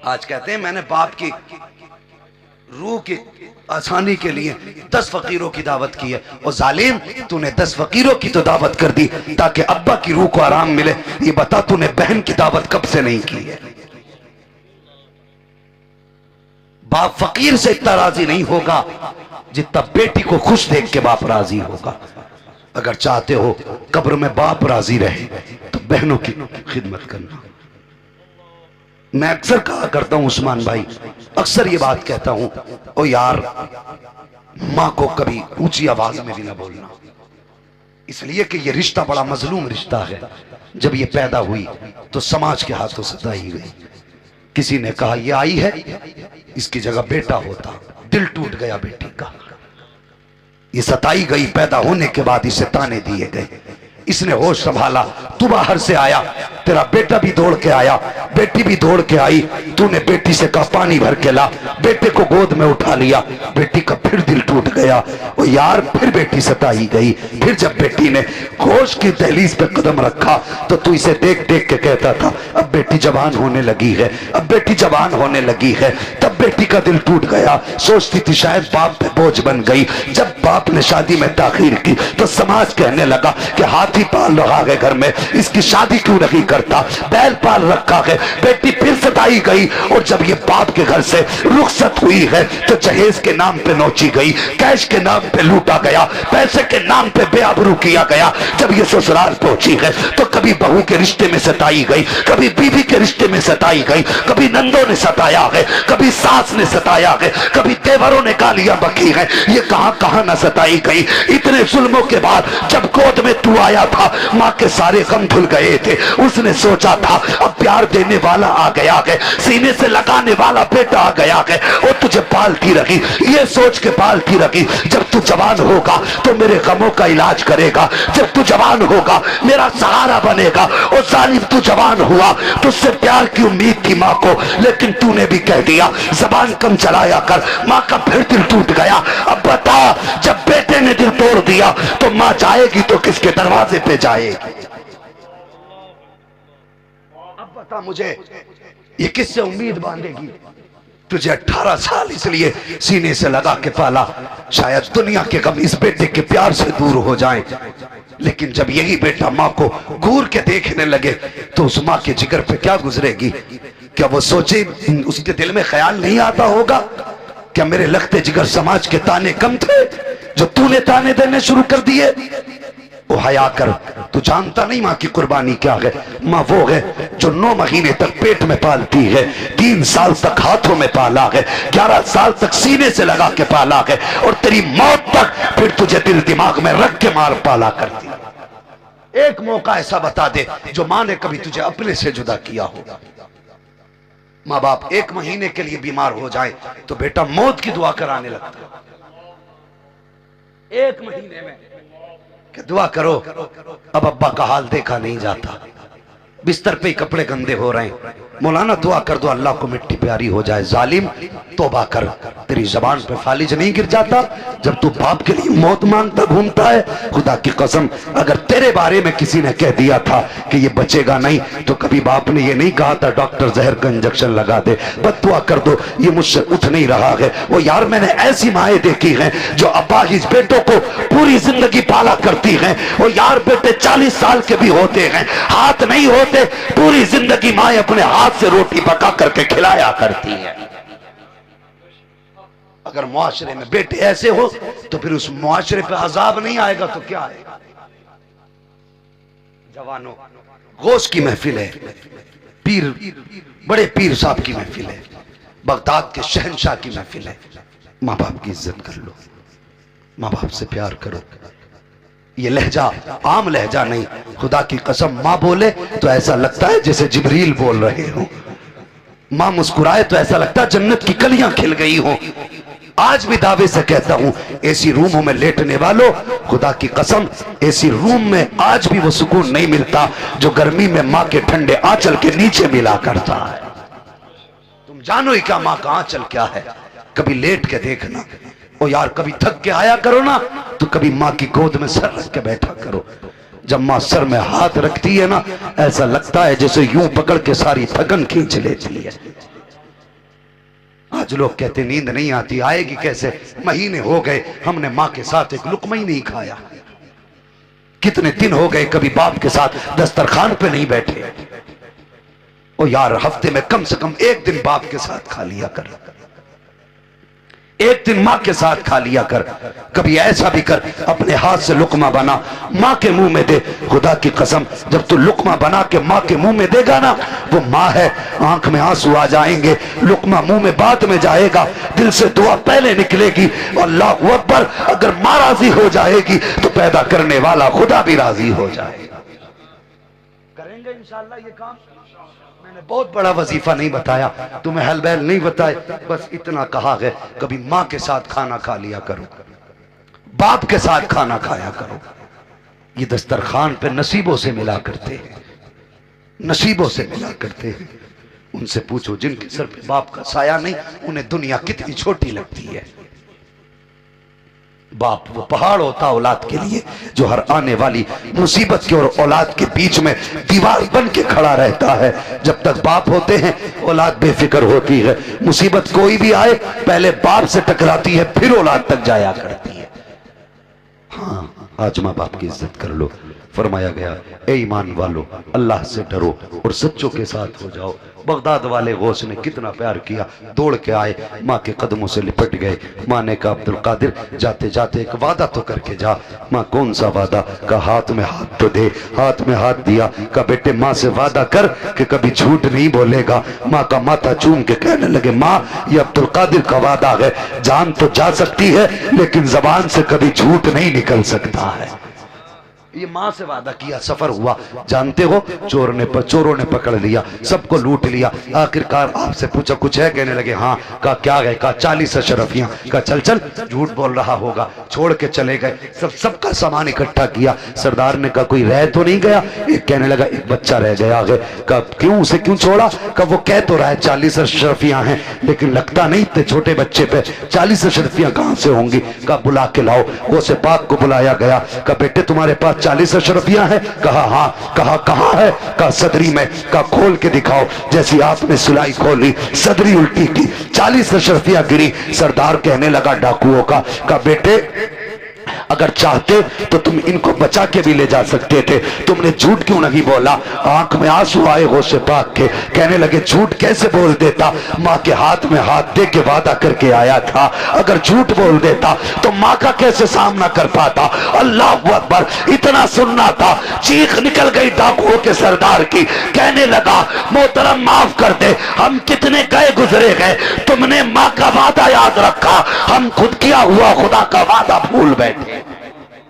आज कहते हैं मैंने बाप की रूह की आसानी के लिए 10 फकीरों की दावत की है, और जालिम तूने 10 फकीरों की तो दावत कर दी ताकि अब्बा की रूह को आराम मिले। ये बता तूने बहन की दावत कब से नहीं की है? बाप फकीर से इतना राजी नहीं होगा जितना बेटी को खुश देख के बाप राजी होगा। अगर चाहते हो कब्र में बाप राजी रहे तो बहनों की खिदमत करना। मैं अक्सर कहा करता हूं उस्मान भाई, अक्सर ये बात कहता हूं, ओ यार मां को कभी ऊंची आवाज में भी ना बोलना, इसलिए कि ये रिश्ता बड़ा मजलूम रिश्ता है। जब ये पैदा हुई तो समाज के हाथों सताई गई। किसी ने कहा ये आई है, इसकी जगह बेटा होता, दिल टूट गया बेटी का। ये सताई गई, पैदा होने के बाद इसे ताने दिए गए, इसने होश संभाला, तू बाहर से आया, तेरा बेटा भी दौड़ के आया, बेटी भी दौड़ के आई, तूने बेटी से कहा पानी भर के ला, बेटे को गोद में उठा लिया, बेटी का फिर दिल टूट गया। ओ यार फिर बेटी सताई गई। फिर जब बेटी ने होश की दहलीज पे कदम रखा तो तू इसे देख देख के कहता था अब बेटी जवान होने लगी है, अब बेटी जवान होने लगी है। तब बेटी का दिल टूट गया, सोचती थी शायद बाप पे बोझ बन गई। जब बाप ने शादी में ताखीर की तो समाज कहने लगा कि हाथी पाल रहा है घर में, इसकी शादी क्यों नहीं करता, बैल पाल रखा है। बेटी फिर सताई गई, और जब ये बाप के घर से रुखसत हुई है तो जहेज के नाम पे नोची गई, कैश के नाम पे लूटा गया, पैसे के नाम पे बेआबरू किया गया। जब ये ससुराल पहुंची है तो कभी बहू के रिश्ते में सताई गई, कभी बीवी के रिश्ते में सताई गई, कभी नंदों ने सताया है, कभी सास ने सताया है, कभी देवरों ने गालियां बकी है। ये कहां कहां न सताई गई। इतने जुल्मों के बाद जब गोद में तू आया था, मां के सारे गम धुल गए थे। उसने सोचा था अब प्यार देने वाला आ गया है, सीने से लगाने वाला बेटा आ गया है, और तुझे पालती रही, ये सोच के पालती रही जब तू जवान होगा तो मेरे गमों का इलाज करेगा, जब तू जवान होगा मेरा सहारा बनेगा। और जालिम तू जवान हुआ, तुझसे प्यार की उम्मीद थी मां को, लेकिन तूने भी कह दिया जबान कम चलाया कर। मां का फिर दिल टूट गया। अब बता जब बेटे ने दिल तोड़ दिया तो मां जाएगी तो किसके दरवाजे पे जाएगी? अब बता मुझे ये किससे उम्मीद बांधेगी? तुझे 18 साल इसलिए सीने से लगा के पाला, शायद दुनिया के गम इस बेटे के प्यार से दूर हो जाएं। लेकिन जब यही बेटा माँ को घूर के देखने लगे तो उस माँ के जिगर पे क्या गुजरेगी? क्या वो सोचे, उसके दिल में ख्याल नहीं आता होगा क्या मेरे लगते जिगर समाज के ताने कम थे जो तूने ताने देने शुरू कर दिए? वो हया कर, तू जानता नहीं माँ की कुर्बानी क्या है। माँ वो है जो 9 महीने तक पेट में पालती है, 3 साल तक हाथों में पाला है, 11 साल तक सीने से लगा के पाला है, और तेरी मौत तक फिर तुझे दिल दिमाग में रख के मार पाला करती है। एक मौका ऐसा बता दे जो माँ ने कभी तुझे अपने से जुदा किया होगा। माँ बाप 1 महीने के लिए बीमार हो जाए तो बेटा मौत की दुआ कराने लगता है। 1 महीने में कि दुआ करो, अब अब्बा का हाल देखा नहीं जाता, बिस्तर पे ही कपड़े गंदे हो रहे हैं, मौलाना दुआ कर दो अल्लाह को मिट्टी प्यारी हो जाए। जालिम तौबा कर, तेरी जबान पे फालिज नहीं गिर जाता जब तू बाप के लिए मौत मांगता घूमता है? खुदा की कसम अगर तेरे बारे में किसी ने कह दिया था कि ये बचेगा नहीं तो कभी बाप ने ये नहीं कहा था डॉक्टर जहर का इंजेक्शन लगा दे, बस दुआ कर दो ये मुझसे उठ नहीं रहा है। वो यार मैंने ऐसी माएँ देखी हैं जो अब्बाहिज बेटों को पूरी जिंदगी पाला करती हैं। वो यार बेटे 40 साल के भी होते हैं, हाथ नहीं होते, पूरी जिंदगी माएँ अपने हाथ से रोटी पका करके खिलाया करती है। अगर मुआशरे में बेटे ऐसे हो तो फिर उस मुआशरे पे अजाब नहीं आएगा तो क्या आएगा? जवानों, गौस की महफिल है, पीर, बड़े पीर साहब की महफिल है, बगदाद के शहंशाह की महफिल है। माँ बाप की इज्जत कर लो, माँ बाप से प्यार करो। ये लहजा आम लहजा नहीं, खुदा की कसम माँ बोले तो ऐसा लगता है जैसे जिब्रील बोल रहे हो, माँ मुस्कुराए तो ऐसा लगता है जन्नत की कलियां खिल गई हो। आज भी दावे से कहता हूं एसी रूमों में लेटने वालों, खुदा की कसम एसी रूम में आज भी वो सुकून नहीं मिलता जो गर्मी में माँ के ठंडे आंचल के नीचे मिला करता है। तुम जानो ही क्या माँ का आंचल क्या है? कभी लेट के देखना। ओ यार कभी थक के आया करो ना तो कभी माँ की गोद में सर रख के बैठा करो। जब माँ सर में हाथ रखती है ना ऐसा लगता है जैसे यूं पकड़ के सारी थकन खींच लेती है। आज लोग कहते नींद नहीं आती, आएगी कैसे? महीने हो गए हमने माँ के साथ एक लुकमा ही नहीं खाया। कितने दिन हो गए कभी बाप के साथ दस्तरखान पे नहीं बैठे। ओ यार, हफ्ते में कम से कम एक दिन बाप के साथ खा लिया कर, एक दिन माँ के साथ खा लिया कर। कभी ऐसा भी कर, अपने हाथ से लुकमा बना, माँ के मुंह में दे। खुदा की कसम, जब तू लुकमा बना के माँ के मुंह में देगा ना, वो माँ है, आंख में आंसू आ जाएंगे, लुकमा मुंह में बाद में जाएगा, दिल से दुआ पहले निकलेगी। अल्लाहू अकबर। अगर माँ राजी हो जाएगी तो पैदा करने वाला खुदा भी राजी हो जाएगा। करेंगे इंशाअल्लाह ये काम। मैंने बहुत बड़ा वजीफा नहीं बताया, तुम्हें हल बैल नहीं बताए, बस इतना कहा है कभी माँ के साथ खाना खा लिया करो, बाप के साथ खाना खाया करो। ये दस्तरखान पे नसीबों से मिला करते हैं, नसीबों से मिला करते हैं। उनसे पूछो जिनके सर पे बाप का साया नहीं, उन्हें दुनिया कितनी छोटी लगती है। बाप वो पहाड़ होता औलाद के लिए, जो हर आने वाली मुसीबत के और औलाद के बीच में दीवार बन के खड़ा रहता है। जब तक बाप होते हैं औलाद बेफिक्र होती है, मुसीबत कोई भी आए पहले बाप से टकराती है, फिर औलाद तक जाया करती है। हाँ, आज माँ बाप की इज्जत कर लो। फरमाया गया, ए ईमान वालो, अल्लाह से डरो और सच्चों के साथ हो जाओ। बगदाद वाले गौस ने कितना प्यार किया, दौड़ के आए, माँ के कदमों से लिपट गए। माँ ने कहा, अब्दुल कादिर जाते जाते एक वादा तो करके जा। माँ, कौन सा वादा? का हाथ में हाथ तो दे। हाथ में हाथ दिया। का बेटे माँ से वादा कर कि कभी झूठ नहीं बोलेगा। माँ का माथा चूम के कहने लगे, माँ ये अब्दुल कादिर का वादा है, जान तो जा सकती है लेकिन जबान से कभी झूठ नहीं निकल सकता है। ये माँ से वादा किया, सफर हुआ। जानते हो, चोरों ने पकड़ लिया, सबको लूट लिया। आखिरकार आपसे पूछा कुछ है? कहने लगे हाँ। कहा क्या है? कहा 40 अशरफियां। कहा चल चल, झूठ बोल रहा होगा। छोड़ के चले गए, सबका सामान इकट्ठा किया। सरदार ने कहा कोई रह तो नहीं गया? एक कहने लगा एक बच्चा रह गया है। कहा क्यों, उसे क्यों छोड़ा? कहा वो कह तो रहा है 40 अशरफियां हैं, लेकिन लगता नहीं इतने छोटे बच्चे पे 40 अशरफियां कहां से होंगी? कहा बुला के लाओ। वो से पाक को बुलाया गया। कहा बेटे तुम्हारे पास 40 अशरफियां हैं? कहा हाँ। कहा कहां है? कहा सदरी में। कहा खोल के दिखाओ। जैसी आपने सुलाई खोली, सदरी उल्टी की, 40 अशरफियां गिरी। सरदार कहने लगा डाकुओं का, कहा बेटे अगर चाहते तो तुम इनको बचा के भी ले जा सकते थे, तुमने झूठ क्यों नहीं बोला? आंख में आंसू आए गौसे पाक के। कहने लगे झूठ कैसे बोल देता? माँ के हाथ में हाथ दे के वादा करके आया था। अगर झूठ बोल देता तो माँ का कैसे सामना कर पाता? अल्लाह अकबर। इतना सुनना था, चीख निकल गई डाकुओं के सरदार की। कहने लगा मोहतरम माफ कर दे, हम कितने गए गुजरे गए, तुमने माँ का वादा याद रखा, हम खुद किया हुआ खुदा का वादा भूल बैठे।